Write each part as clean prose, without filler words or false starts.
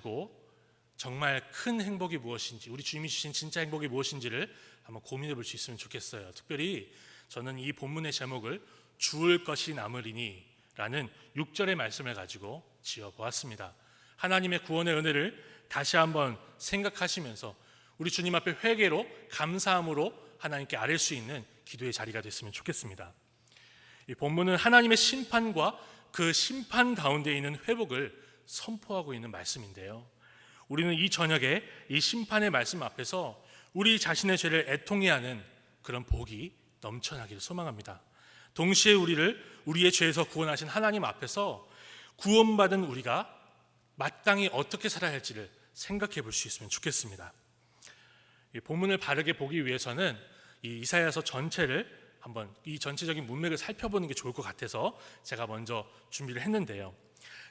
가지고 정말 큰 행복이 무엇인지, 우리 주님이 주신 진짜 행복이 무엇인지를 한번 고민해 볼 수 있으면 좋겠어요. 특별히 저는 이 본문의 제목을 주울 것이 남으리니 라는 6절의 말씀을 가지고 지어보았습니다. 하나님의 구원의 은혜를 다시 한번 생각하시면서 우리 주님 앞에 회개로 감사함으로 하나님께 아뢰 수 있는 기도의 자리가 됐으면 좋겠습니다. 이 본문은 하나님의 심판과 그 심판 가운데 있는 회복을 선포하고 있는 말씀인데요, 우리는 이 저녁에 이 심판의 말씀 앞에서 우리 자신의 죄를 애통해 하는 그런 복이 넘쳐나기를 소망합니다. 동시에 우리의 죄에서 구원하신 하나님 앞에서 구원받은 우리가 마땅히 어떻게 살아야 할지를 생각해 볼 수 있으면 좋겠습니다. 이 본문을 바르게 보기 위해서는 이 이사야서 전체를 한번 이 전체적인 문맥을 살펴보는 게 좋을 것 같아서 제가 먼저 준비를 했는데요,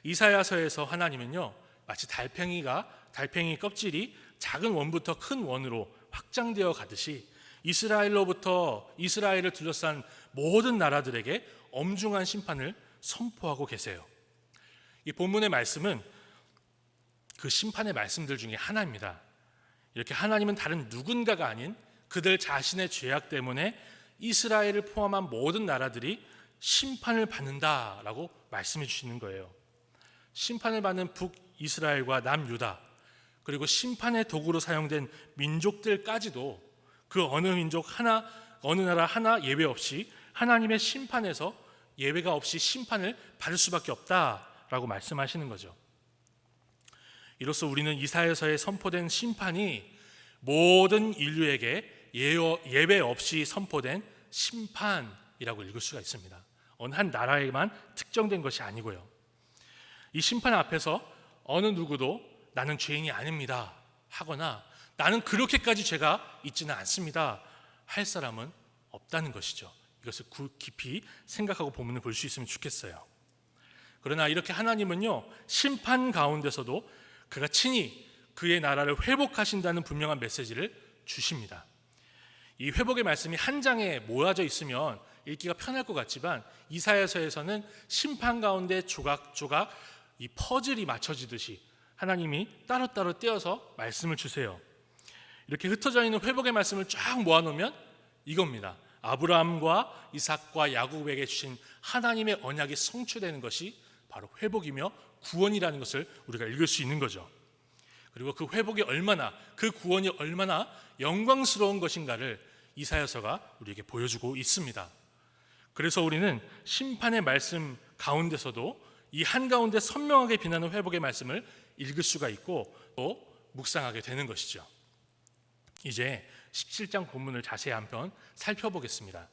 이사야서에서 하나님은요 마치 달팽이 껍질이 작은 원부터 큰 원으로 확장되어 가듯이 이스라엘을 둘러싼 모든 나라들에게 엄중한 심판을 선포하고 계세요. 이 본문의 말씀은 그 심판의 말씀들 중에 하나입니다. 이렇게 하나님은 다른 누군가가 아닌 그들 자신의 죄악 때문에 이스라엘을 포함한 모든 나라들이 심판을 받는다라고 말씀해 주시는 거예요. 심판을 받는 북이스라엘과 남유다, 그리고 심판의 도구로 사용된 민족들까지도 그 어느 나라 하나 예외 없이 하나님의 심판에서 예외가 없이 심판을 받을 수밖에 없다라고 말씀하시는 거죠. 이로써 우리는 이사야서에 선포된 심판이 모든 인류에게 예외 없이 선포된 심판이라고 읽을 수가 있습니다. 어느 한 나라에만 특정된 것이 아니고요. 이 심판 앞에서 어느 누구도 나는 죄인이 아닙니다 하거나 나는 그렇게까지 죄가 있지는 않습니다 할 사람은 없다는 것이죠. 이것을 깊이 생각하고 본문을 볼 수 있으면 좋겠어요. 그러나 이렇게 하나님은요 심판 가운데서도 그가 친히 그의 나라를 회복하신다는 분명한 메시지를 주십니다. 이 회복의 말씀이 한 장에 모아져 있으면 읽기가 편할 것 같지만 이사야서에서는 심판 가운데 조각조각 이 퍼즐이 맞춰지듯이 하나님이 따로따로 떼어서 말씀을 주세요. 이렇게 흩어져 있는 회복의 말씀을 쫙 모아놓으면 이겁니다. 아브라함과 이삭과 야곱에게 주신 하나님의 언약이 성취되는 것이 바로 회복이며 구원이라는 것을 우리가 읽을 수 있는 거죠. 그리고 그 회복이 그 구원이 얼마나 영광스러운 것인가를 이사야서가 우리에게 보여주고 있습니다. 그래서 우리는 심판의 말씀 가운데서도 이 한가운데 선명하게 빛나는 회복의 말씀을 읽을 수가 있고 또 묵상하게 되는 것이죠. 이제 17장 본문을 자세히 한번 살펴보겠습니다.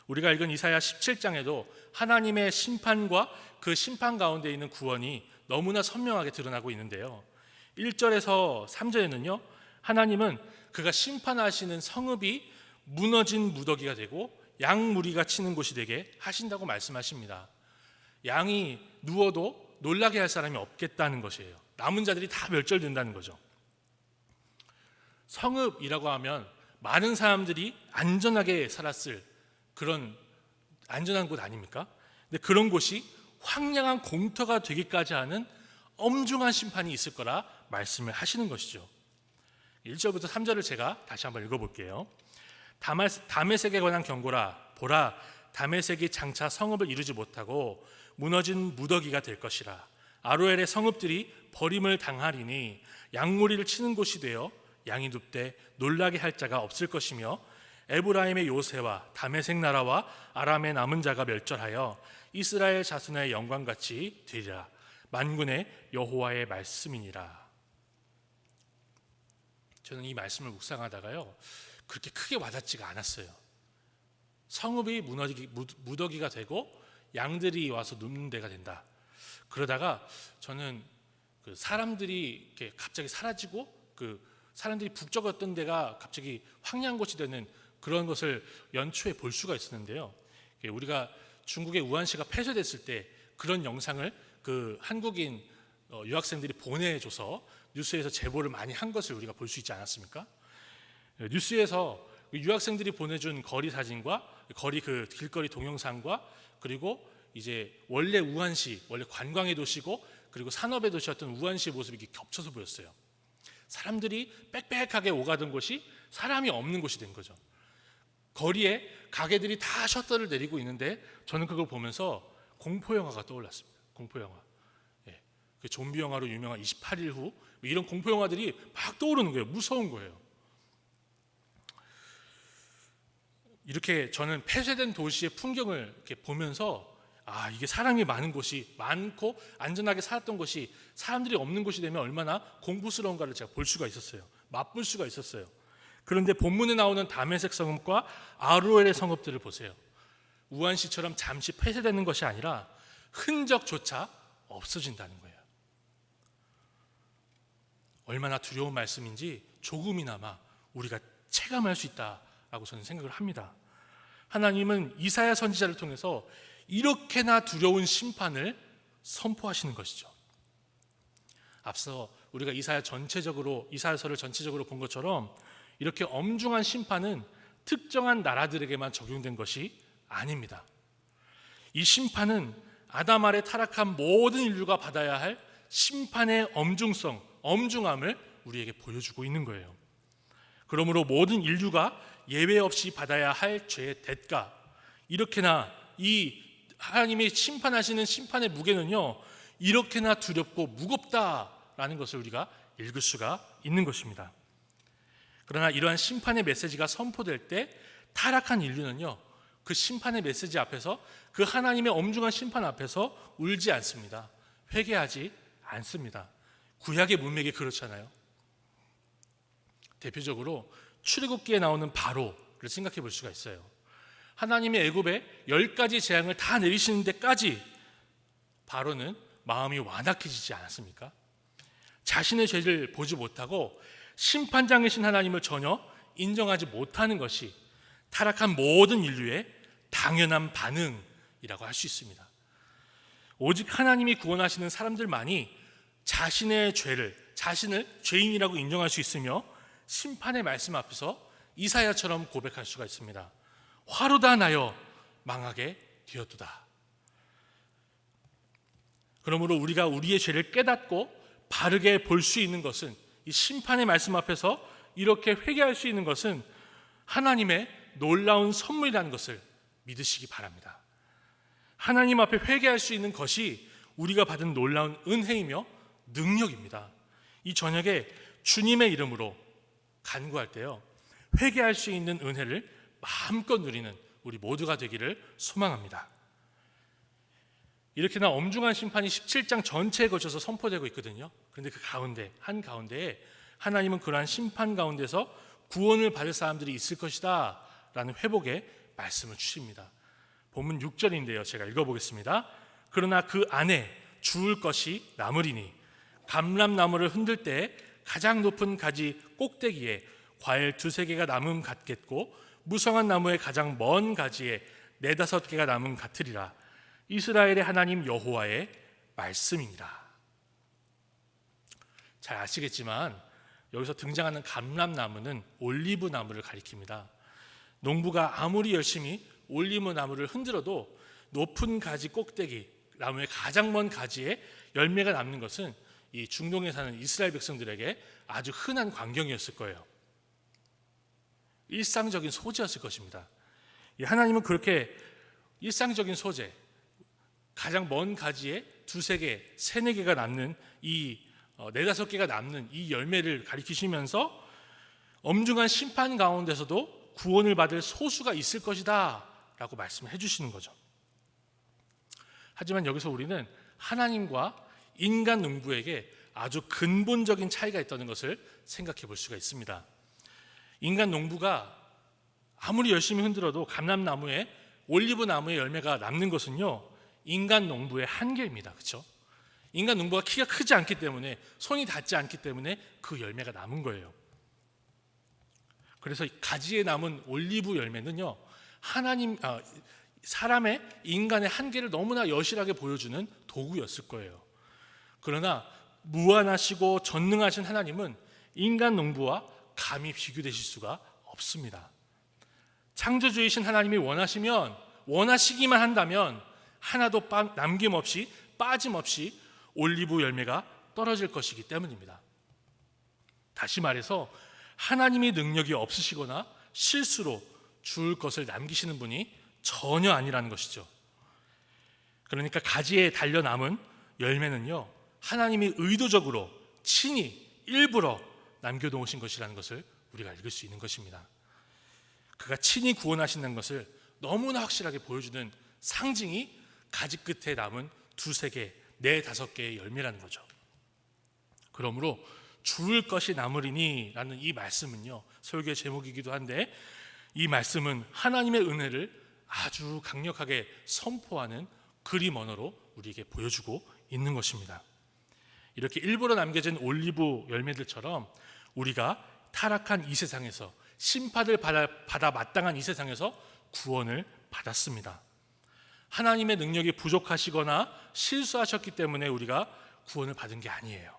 우리가 읽은 이사야 17장에도 하나님의 심판과 그 심판 가운데 있는 구원이 너무나 선명하게 드러나고 있는데요, 1절에서 3절에는요 하나님은 그가 심판하시는 성읍이 무너진 무더기가 되고 양무리가 치는 곳이 되게 하신다고 말씀하십니다. 양이 누워도 놀라게 할 사람이 없겠다는 것이에요. 남은 자들이 다 멸절된다는 거죠. 성읍이라고 하면 많은 사람들이 안전하게 살았을 그런 안전한 곳 아닙니까? 근데 그런 곳이 황량한 공터가 되기까지 하는 엄중한 심판이 있을 거라 말씀을 하시는 것이죠. 1절부터 3절을 제가 다시 한번 읽어볼게요. 다메섹에 관한 경고라. 보라, 다메섹이 장차 성읍을 이루지 못하고 무너진 무더기가 될 것이라. 아로엘의 성읍들이 버림을 당하리니 양무리를 치는 곳이 되어 양이 눕되 놀라게 할 자가 없을 것이며 에브라임의 요새와 다메섹 나라와 아람의 남은 자가 멸절하여 이스라엘 자손의 영광같이 되리라. 만군의 여호와의 말씀이니라. 저는 이 말씀을 묵상하다가요 그렇게 크게 와닿지가 않았어요. 성읍이 무더기가 되고 양들이 와서 눕는 데가 된다. 그러다가 저는 그 사람들이 이렇게 갑자기 사라지고 그 사람들이 북적였던 데가 갑자기 황량한 곳이 되는 그런 것을 연초에 볼 수가 있었는데요. 우리가 중국의 우한시가 폐쇄됐을 때 그런 영상을 그 한국인 유학생들이 보내줘서 뉴스에서 제보를 많이 한 것을 우리가 볼 수 있지 않았습니까? 뉴스에서 유학생들이 보내준 거리 사진과 그 길거리 동영상과 그리고 이제 원래 우한시 원래 관광의 도시고 그리고 산업의 도시였던 우한시의 모습이 이렇게 겹쳐서 보였어요. 사람들이 빽빽하게 오가던 곳이 사람이 없는 곳이 된 거죠. 거리에 가게들이 다 셔터를 내리고 있는데 저는 그걸 보면서 공포 영화가 떠올랐습니다. 공포 영화. 예. 그 좀비 영화로 유명한 28일 후 이런 공포 영화들이 막 떠오르는 거예요. 무서운 거예요. 이렇게 저는 폐쇄된 도시의 풍경을 이렇게 보면서 이게 사람이 많은 곳이 많고 안전하게 살았던 곳이 사람들이 없는 곳이 되면 얼마나 공포스러운가를 제가 볼 수가 있었어요. 맛볼 수가 있었어요. 그런데 본문에 나오는 다메섹 성읍과 아로엘의 성읍들을 보세요. 우한시처럼 잠시 폐쇄되는 것이 아니라 흔적조차 없어진다는 거예요. 얼마나 두려운 말씀인지 조금이나마 우리가 체감할 수 있다라고 저는 생각을 합니다. 하나님은 이사야 선지자를 통해서 이렇게나 두려운 심판을 선포하시는 것이죠. 앞서 우리가 이사야서를 전체적으로 본 것처럼 이렇게 엄중한 심판은 특정한 나라들에게만 적용된 것이 아닙니다. 이 심판은 아담 아래 타락한 모든 인류가 받아야 할 심판의 엄중함을 우리에게 보여주고 있는 거예요. 그러므로 모든 인류가 예외 없이 받아야 할 죄의 대가, 이렇게나 이 하나님이 심판하시는 심판의 무게는요, 이렇게나 두렵고 무겁다라는 것을 우리가 읽을 수가 있는 것입니다. 그러나 이러한 심판의 메시지가 선포될 때 타락한 인류는요, 그 심판의 메시지 앞에서, 그 하나님의 엄중한 심판 앞에서 울지 않습니다. 회개하지 않습니다. 구약의 문맥이 그렇잖아요. 대표적으로 출애굽기에 나오는 바로를 생각해 볼 수가 있어요. 하나님이 애굽에 10가지 재앙을 다 내리시는 데까지 바로는 마음이 완악해지지 않았습니까? 자신의 죄를 보지 못하고 심판장이신 하나님을 전혀 인정하지 못하는 것이 타락한 모든 인류의 당연한 반응이라고 할 수 있습니다. 오직 하나님이 구원하시는 사람들만이 자신을 죄인이라고 인정할 수 있으며 심판의 말씀 앞에서 이사야처럼 고백할 수가 있습니다. 화로다 나여 망하게 되었도다. 그러므로 우리가 우리의 죄를 깨닫고 바르게 볼 수 있는 것은, 이 심판의 말씀 앞에서 이렇게 회개할 수 있는 것은 하나님의 놀라운 선물이라는 것을 믿으시기 바랍니다. 하나님 앞에 회개할 수 있는 것이 우리가 받은 놀라운 은혜이며 능력입니다. 이 저녁에 주님의 이름으로 간구할 때요, 회개할 수 있는 은혜를 마음껏 누리는 우리 모두가 되기를 소망합니다. 이렇게나 엄중한 심판이 17장 전체에 걸쳐서 선포되고 있거든요. 그런데 그 한가운데에 하나님은 그러한 심판 가운데서 구원을 받을 사람들이 있을 것이다 라는 회복의 말씀을 주십니다. 본문 6절인데요, 제가 읽어보겠습니다. 그러나 그 안에 주울 것이 남으리니 감람나무를 흔들 때 가장 높은 가지 꼭대기에 과일 2-3개가 남음 같겠고, 무성한 나무의 가장 먼 가지에 4-5개가 남음 같으리라. 이스라엘의 하나님 여호와의 말씀이니라. 잘 아시겠지만 여기서 등장하는 감람나무는 올리브 나무를 가리킵니다. 농부가 아무리 열심히 올리브 나무를 흔들어도 높은 가지 꼭대기, 나무의 가장 먼 가지에 열매가 남는 것은 이 중동에 사는 이스라엘 백성들에게 아주 흔한 광경이었을 거예요. 일상적인 소재였을 것입니다. 하나님은 그렇게 일상적인 소재, 가장 먼 가지에 2-3개, 3-4개가 남는 이 4-5개가 남는 이 열매를 가리키시면서 엄중한 심판 가운데서도 구원을 받을 소수가 있을 것이다 라고 말씀해 주시는 거죠. 하지만 여기서 우리는 하나님과 인간 농부에게 아주 근본적인 차이가 있다는 것을 생각해 볼 수가 있습니다. 인간 농부가 아무리 열심히 흔들어도 감람나무에 올리브 나무의 열매가 남는 것은요, 인간 농부의 한계입니다. 그렇죠? 인간 농부가 키가 크지 않기 때문에, 손이 닿지 않기 때문에 그 열매가 남은 거예요. 그래서 가지에 남은 올리브 열매는요, 사람의, 인간의 한계를 너무나 여실하게 보여주는 도구였을 거예요. 그러나 무한하시고 전능하신 하나님은 인간 농부와 감히 비교되실 수가 없습니다. 창조주이신 하나님이 원하시기만 한다면 하나도 남김없이, 빠짐없이 올리브 열매가 떨어질 것이기 때문입니다. 다시 말해서 하나님의 능력이 없으시거나 실수로 주울 것을 남기시는 분이 전혀 아니라는 것이죠. 그러니까 가지에 달려 남은 열매는요, 하나님이 의도적으로 친히 일부러 남겨놓으신 것이라는 것을 우리가 읽을 수 있는 것입니다. 그가 친히 구원하신다는 것을 너무나 확실하게 보여주는 상징이 가지 끝에 남은 두세 개, 네 다섯 개의 열매라는 거죠. 그러므로 주울 것이 남으리니 라는 이 말씀은요, 설교의 제목이기도 한데, 이 말씀은 하나님의 은혜를 아주 강력하게 선포하는 그림 언어로 우리에게 보여주고 있는 것입니다. 이렇게 일부러 남겨진 올리브 열매들처럼 우리가 타락한 이 세상에서, 심판을 받아 마땅한 이 세상에서 구원을 받았습니다. 하나님의 능력이 부족하시거나 실수하셨기 때문에 우리가 구원을 받은 게 아니에요.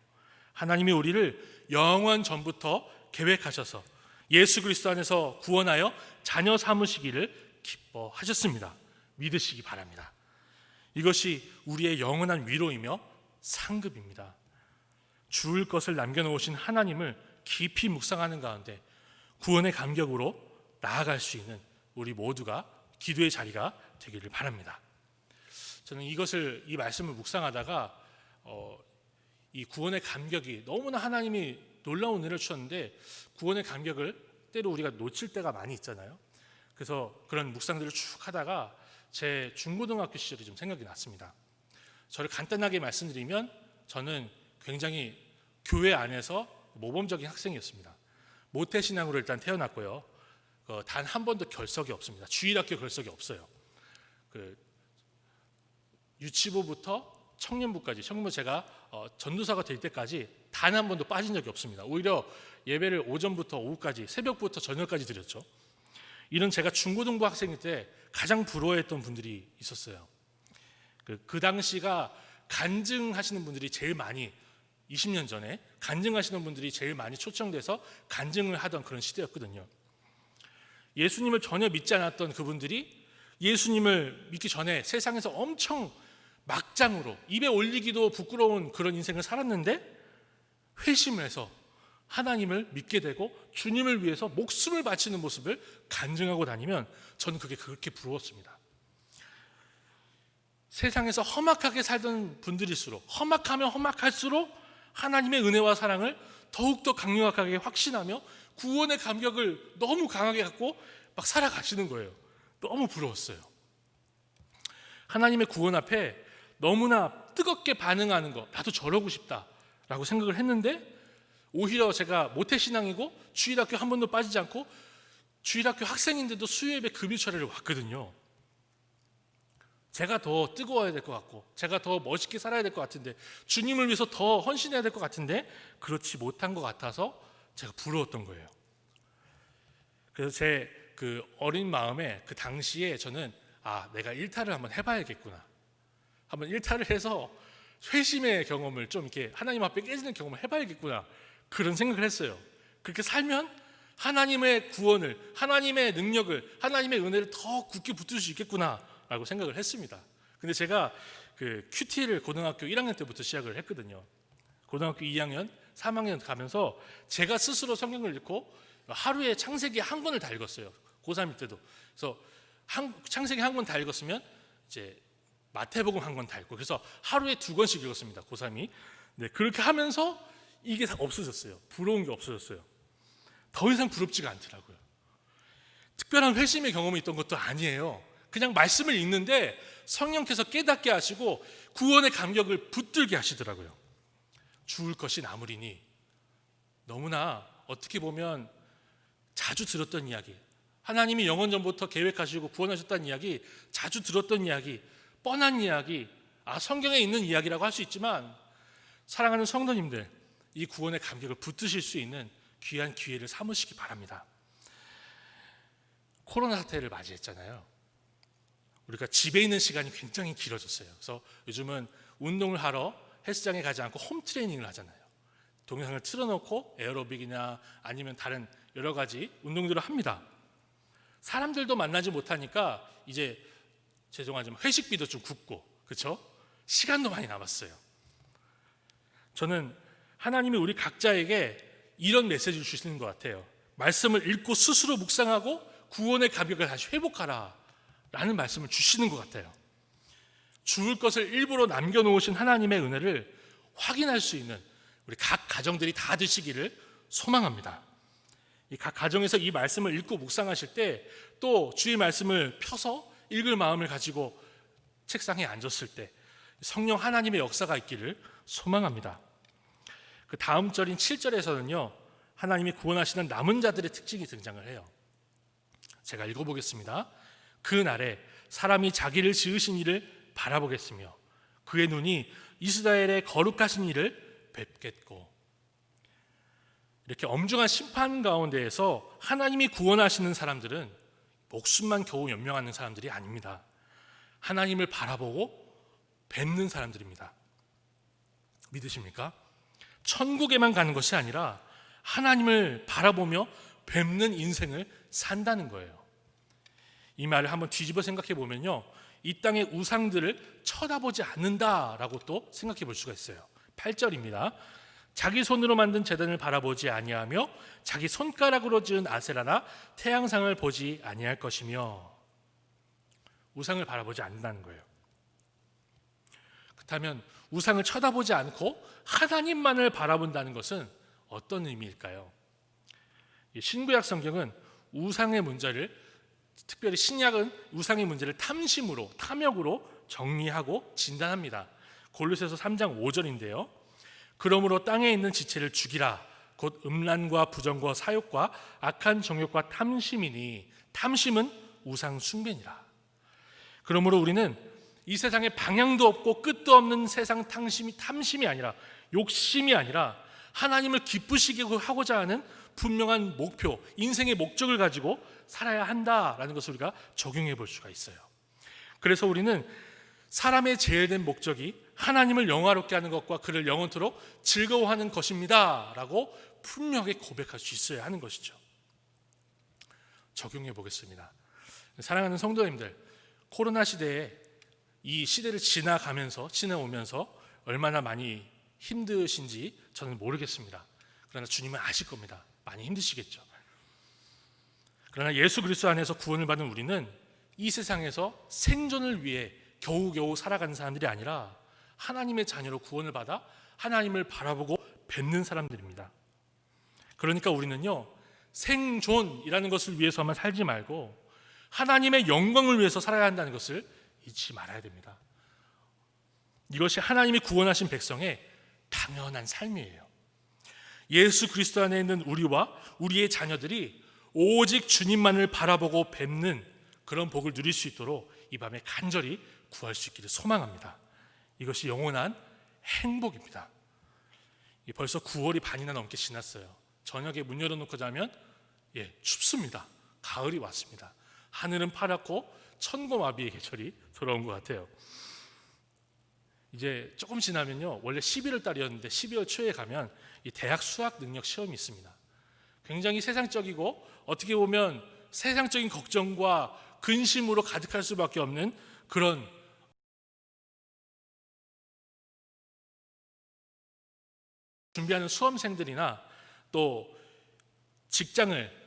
하나님이 우리를 영원 전부터 계획하셔서 예수 그리스도 안에서 구원하여 자녀 삼으시기를 기뻐하셨습니다. 믿으시기 바랍니다. 이것이 우리의 영원한 위로이며 상급입니다. 주울 것을 남겨놓으신 하나님을 깊이 묵상하는 가운데 구원의 감격으로 나아갈 수 있는 우리 모두가 기도의 자리가 되기를 바랍니다. 저는 이 말씀을 묵상하다가 이 구원의 감격이 너무나 하나님이 놀라운 은혜를 주셨는데, 구원의 감격을 때로 우리가 놓칠 때가 많이 있잖아요. 그래서 그런 묵상들을 쭉 하다가 제 중고등학교 시절이 좀 생각이 났습니다. 저를 간단하게 말씀드리면, 저는 굉장히 교회 안에서 모범적인 학생이었습니다. 모태신앙으로 일단 태어났고요. 단 한 번도 결석이 없습니다. 주일학교 결석이 없어요. 유치부부터 청년부까지, 제가 전도사가 될 때까지 단 한 번도 빠진 적이 없습니다. 오히려 예배를 오전부터 오후까지, 새벽부터 저녁까지 드렸죠. 이런 제가 중고등부 학생일 때 가장 부러워했던 분들이 있었어요. 그 당시가 간증하시는 분들이 제일 많이, 20년 전에 간증하시는 분들이 제일 많이 초청돼서 간증을 하던 그런 시대였거든요. 예수님을 전혀 믿지 않았던 그분들이 예수님을 믿기 전에 세상에서 엄청 막장으로 입에 올리기도 부끄러운 그런 인생을 살았는데, 회심을 해서 하나님을 믿게 되고 주님을 위해서 목숨을 바치는 모습을 간증하고 다니면 저는 그게 그렇게 부러웠습니다. 세상에서 험악하게 살던 분들일수록, 험악하면 험악할수록 하나님의 은혜와 사랑을 더욱더 강력하게 확신하며 구원의 감격을 너무 강하게 갖고 막 살아가시는 거예요. 너무 부러웠어요. 하나님의 구원 앞에 너무나 뜨겁게 반응하는 거, 나도 저러고 싶다라고 생각을 했는데, 오히려 제가 모태신앙이고 주일학교 한 번도 빠지지 않고 주일학교 학생인데도 수요예배 금요철에를 왔거든요. 제가 더 뜨거워야 될 것 같고, 제가 더 멋있게 살아야 될 것 같은데, 주님을 위해서 더 헌신해야 될 것 같은데 그렇지 못한 것 같아서 제가 부러웠던 거예요. 그래서 제 그 어린 마음에 그 당시에 저는 내가 일탈을 한번 해봐야겠구나, 한번 일탈을 해서 회심의 경험을 좀 이렇게 하나님 앞에 깨지는 경험을 해봐야겠구나, 그런 생각을 했어요. 그렇게 살면 하나님의 구원을, 하나님의 능력을, 하나님의 은혜를 더 굳게 붙들 수 있겠구나라고 생각을 했습니다. 근데 제가 그 큐티를 고등학교 1학년 때부터 시작을 했거든요. 고등학교 2학년, 3학년 가면서 제가 스스로 성경을 읽고 하루에 창세기 한 권을 다 읽었어요. 고3일 때도. 그래서 창세기 한 권 다 읽었으면 이제 마태복음 한 권 다 읽고, 그래서 하루에 2권씩 읽었습니다. 고3이. 네, 그렇게 하면서 이게 다 없어졌어요. 부러운 게 없어졌어요. 더 이상 부럽지가 않더라고요. 특별한 회심의 경험이 있던 것도 아니에요. 그냥 말씀을 읽는데 성령께서 깨닫게 하시고 구원의 감격을 붙들게 하시더라고요. 주울 것이 남으리니, 너무나 어떻게 보면 자주 들었던 이야기, 하나님이 영원 전부터 계획하시고 구원하셨다는 이야기, 자주 들었던 이야기, 뻔한 이야기, 성경에 있는 이야기라고 할 수 있지만, 사랑하는 성도님들, 이 구원의 감격을 붙드실 수 있는 귀한 기회를 삼으시기 바랍니다. 코로나 사태를 맞이했잖아요. 우리가 집에 있는 시간이 굉장히 길어졌어요. 그래서 요즘은 운동을 하러 헬스장에 가지 않고 홈 트레이닝을 하잖아요. 동영상을 틀어놓고 에어로빅이나 아니면 다른 여러 가지 운동들을 합니다. 사람들도 만나지 못하니까 이제 죄송하지만 회식비도 좀 굽고, 그렇죠? 시간도 많이 남았어요. 저는 하나님이 우리 각자에게 이런 메시지를 주시는 것 같아요. 말씀을 읽고 스스로 묵상하고 구원의 감격을 다시 회복하라 라는 말씀을 주시는 것 같아요. 주울 것을 일부러 남겨놓으신 하나님의 은혜를 확인할 수 있는 우리 각 가정들이 다 되시기를 소망합니다. 이 각 가정에서 이 말씀을 읽고 묵상하실 때 또 주의 말씀을 펴서 읽을 마음을 가지고 책상에 앉았을 때 성령 하나님의 역사가 있기를 소망합니다. 그 다음 절인 7절에서는요, 하나님이 구원하시는 남은 자들의 특징이 등장을 해요. 제가 읽어보겠습니다. 그 날에 사람이 자기를 지으신 이를 바라보겠으며 그의 눈이 이스라엘의 거룩하신 이를 뵙겠고. 이렇게 엄중한 심판 가운데에서 하나님이 구원하시는 사람들은 목숨만 겨우 연명하는 사람들이 아닙니다. 하나님을 바라보고 뵙는 사람들입니다. 믿으십니까? 천국에만 가는 것이 아니라 하나님을 바라보며 뵙는 인생을 산다는 거예요. 이 말을 한번 뒤집어 생각해 보면요, 이 땅의 우상들을 쳐다보지 않는다라고 또 생각해 볼 수가 있어요. 8절입니다. 자기 손으로 만든 제단을 바라보지 아니하며 자기 손가락으로 지은 아세라나 태양상을 보지 아니할 것이며. 우상을 바라보지 않는다는 거예요. 그렇다면 우상을 쳐다보지 않고 하나님만을 바라본다는 것은 어떤 의미일까요? 신구약 성경은 우상의 문제를, 특별히 신약은 우상의 문제를 탐심으로, 탐욕으로 정리하고 진단합니다. 골로새서 3장 5절인데요. 그러므로 땅에 있는 지체를 죽이라. 곧 음란과 부정과 사욕과 악한 정욕과 탐심이니 탐심은 우상 숭배니라. 그러므로 우리는 이 세상에 방향도 없고 끝도 없는 세상 탐심이 아니라, 욕심이 아니라 하나님을 기쁘시게 하고자 하는 분명한 목표, 인생의 목적을 가지고 살아야 한다라는 것을 우리가 적용해 볼 수가 있어요. 그래서 우리는 사람의 제일된 목적이 하나님을 영화롭게 하는 것과 그를 영원토록 즐거워하는 것입니다 라고 분명하게 고백할 수 있어야 하는 것이죠. 적용해 보겠습니다. 사랑하는 성도님들, 코로나 시대에 이 시대를 지나오면서 얼마나 많이 힘드신지 저는 모르겠습니다. 그러나 주님은 아실 겁니다. 많이 힘드시겠죠. 그러나 예수 그리스도 안에서 구원을 받은 우리는 이 세상에서 생존을 위해 겨우겨우 살아가는 사람들이 아니라 하나님의 자녀로 구원을 받아 하나님을 바라보고 뵙는 사람들입니다. 그러니까 우리는요, 생존이라는 것을 위해서만 살지 말고 하나님의 영광을 위해서 살아야 한다는 것을 잊지 말아야 됩니다. 이것이 하나님이 구원하신 백성의 당연한 삶이에요. 예수 그리스도 안에 있는 우리와 우리의 자녀들이 오직 주님만을 바라보고 뵙는 그런 복을 누릴 수 있도록 이 밤에 간절히 구할 수 있기를 소망합니다. 이것이 영원한 행복입니다. 벌써 9월이 반이나 넘게 지났어요. 저녁에 문 열어놓고 자면 춥습니다. 가을이 왔습니다. 하늘은 파랗고 천고마비의 계절이 돌아온 것 같아요. 이제 조금 지나면요, 원래 11월 달이었는데 12월 초에 가면 이 대학 수학 능력 시험이 있습니다. 굉장히 세상적이고 어떻게 보면 세상적인 걱정과 근심으로 가득할 수밖에 없는 그런 준비하는 수험생들이나 또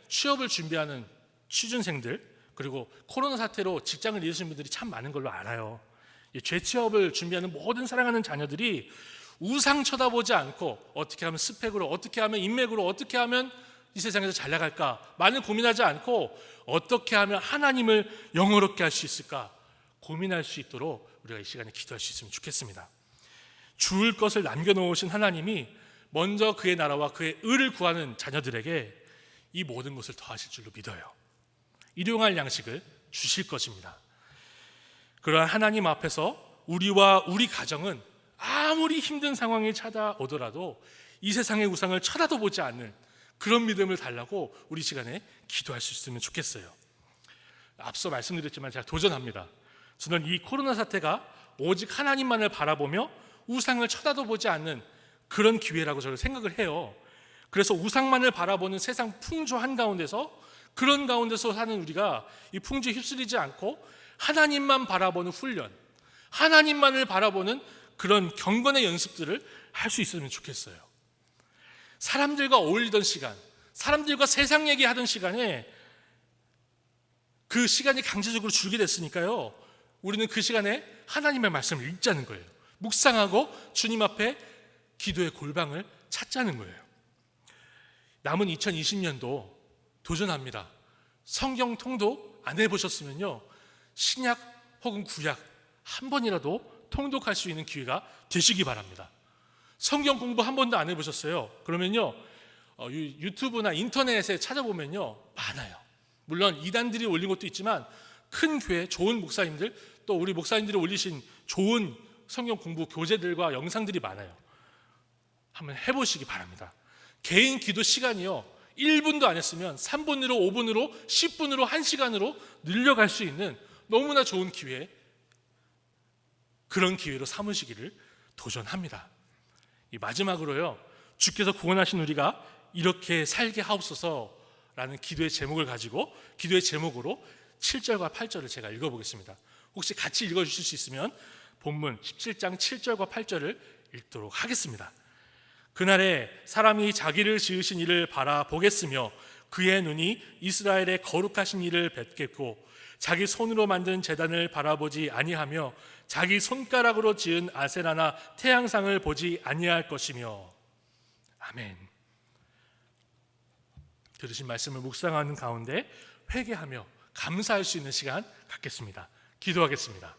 취업을 준비하는 취준생들, 그리고 코로나 사태로 직장을 잃으신 분들이 참 많은 걸로 알아요. 재취업을 준비하는 모든 사랑하는 자녀들이 우상 쳐다보지 않고 어떻게 하면 스펙으로, 어떻게 하면 인맥으로, 어떻게 하면 이 세상에서 잘 나갈까 많은 고민하지 않고 어떻게 하면 하나님을 영화롭게 할 수 있을까 고민할 수 있도록 우리가 이 시간에 기도할 수 있으면 좋겠습니다. 주울 것을 남겨놓으신 하나님이 먼저 그의 나라와 그의 의를 구하는 자녀들에게 이 모든 것을 더하실 줄로 믿어요. 일용할 양식을 주실 것입니다. 그러한 하나님 앞에서 우리와 우리 가정은 아무리 힘든 상황이 찾아오더라도 이 세상의 우상을 쳐다도 보지 않는 그런 믿음을 달라고 우리 시간에 기도할 수 있으면 좋겠어요. 앞서 말씀드렸지만 제가 도전합니다. 저는 이 코로나 사태가 오직 하나님만을 바라보며 우상을 쳐다도 보지 않는 그런 기회라고 저는 생각을 해요. 그래서 우상만을 바라보는 세상 풍조 한가운데서, 그런 가운데서 사는 우리가 이 풍조에 휩쓸리지 않고 하나님만 바라보는 훈련, 하나님만을 바라보는 그런 경건의 연습들을 할 수 있으면 좋겠어요. 사람들과 어울리던 시간, 사람들과 세상 얘기하던 시간에 그 시간이 강제적으로 줄게 됐으니까요, 우리는 그 시간에 하나님의 말씀을 읽자는 거예요. 묵상하고 주님 앞에 기도의 골방을 찾자는 거예요. 남은 2020년도 도전합니다. 성경 통독 안 해보셨으면요, 신약 혹은 구약 한 번이라도 통독할 수 있는 기회가 되시기 바랍니다. 성경 공부 한 번도 안 해보셨어요? 그러면요, 유튜브나 인터넷에 찾아보면요, 많아요. 물론 이단들이 올린 것도 있지만 큰 교회 좋은 목사님들, 또 우리 목사님들이 올리신 좋은 성경 공부 교재들과 영상들이 많아요. 한번 해보시기 바랍니다. 개인 기도 시간이요, 1분도 안 했으면 3분으로 5분으로 10분으로 1시간으로 늘려갈 수 있는 너무나 좋은 기회, 그런 기회로 삼으시기를 도전합니다. 이 마지막으로요, 주께서 구원하신 우리가 이렇게 살게 하옵소서라는 기도의 제목을 가지고, 기도의 제목으로 7절과 8절을 제가 읽어보겠습니다. 혹시 같이 읽어주실 수 있으면 본문 17장 7절과 8절을 읽도록 하겠습니다. 그날에 사람이 자기를 지으신 이를 바라보겠으며 그의 눈이 이스라엘의 거룩하신 이를 뵙겠고 자기 손으로 만든 제단을 바라보지 아니하며 자기 손가락으로 지은 아세라나 태양상을 보지 아니할 것이며. 아멘. 들으신 말씀을 묵상하는 가운데 회개하며 감사할 수 있는 시간 갖겠습니다. 기도하겠습니다.